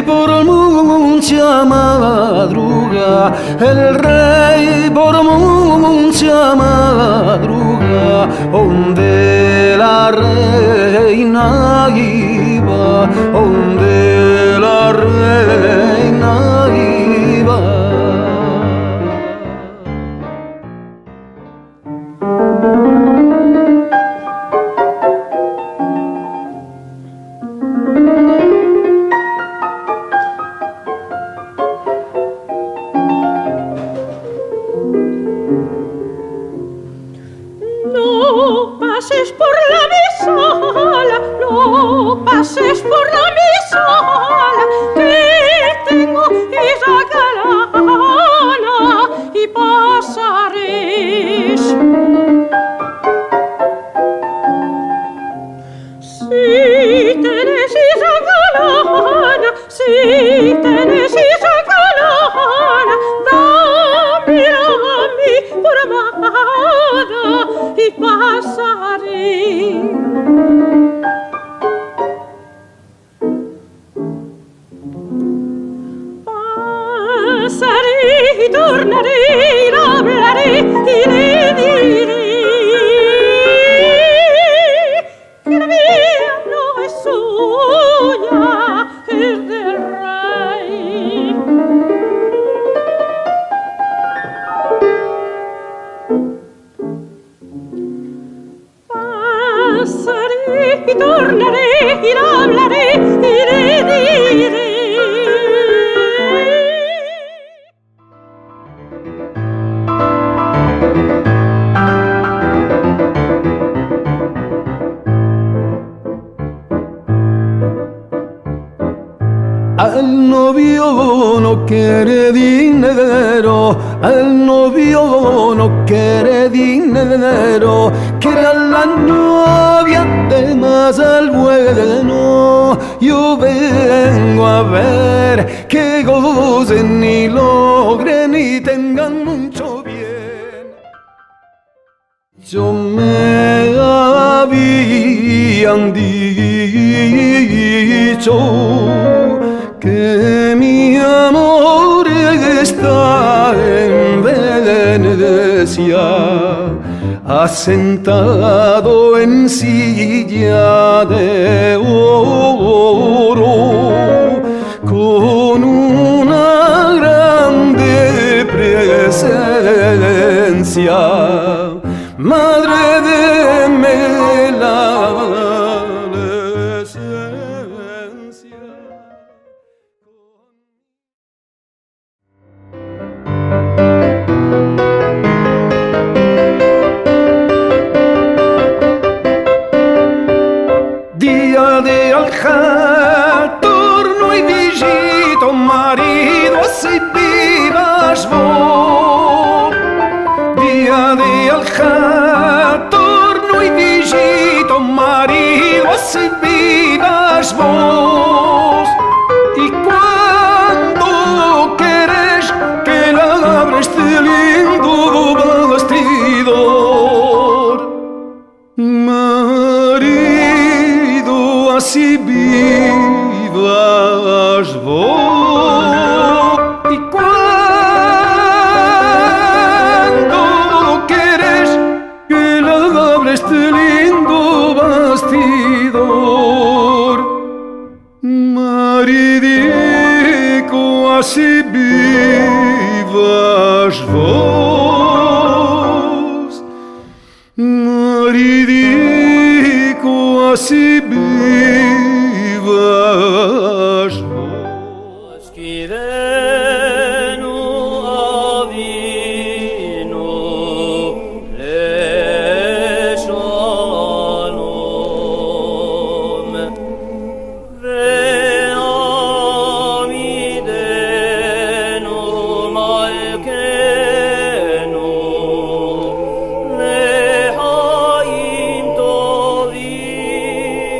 por mucha madruga, el rey por mucha madruga, donde la reina iba, donde la reina iba. No pases por la misola, no pases por la misola, que tengo esa galana y pasaréis. Si tenés esa galana, si tenés esa galana, dámela a mí por amada y pasaré. Pasaré y tornaré y le hablaré y le diré que la mía no es suya, es del rey. Pasaré y tornaré y le hablaré y le diré. El novio no quiere dinero, el novio no quiere dinero, quiere a la novia de más al bueno. Yo vengo a ver que gocen y logren y tengan mucho bien. Yo me habían dicho que mi amor está en Venecia, asentado en silla de oro, con una grande presencia, madre de la esencia. Día de alja, torno y visito, marido, así vivas vos. Día de alja, torno y visito, marido, así vivas vos. Y cuando querés que la abra este lindo vestidor, marido, así vivas vos. Y cuando querés que la abra este lindo bastidor, maridico, así vivas vos. Maridico, así vivas vos. Skidenu avinu leshalom ve'amidenu malkenu lehaim tovim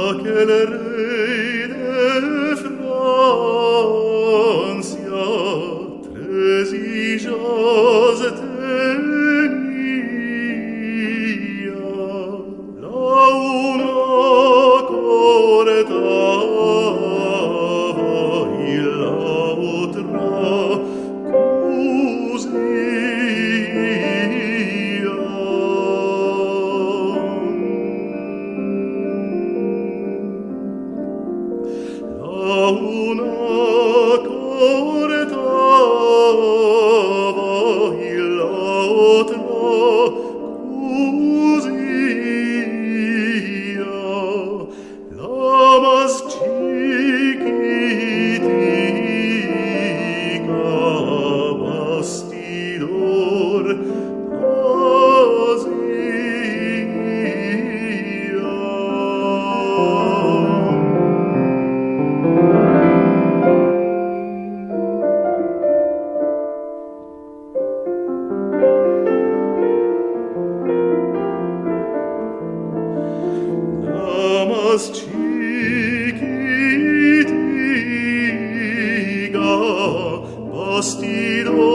Aquel rey de Francia, tresillaz tenía, la una cortaba y la otra chiquitiga, bastidor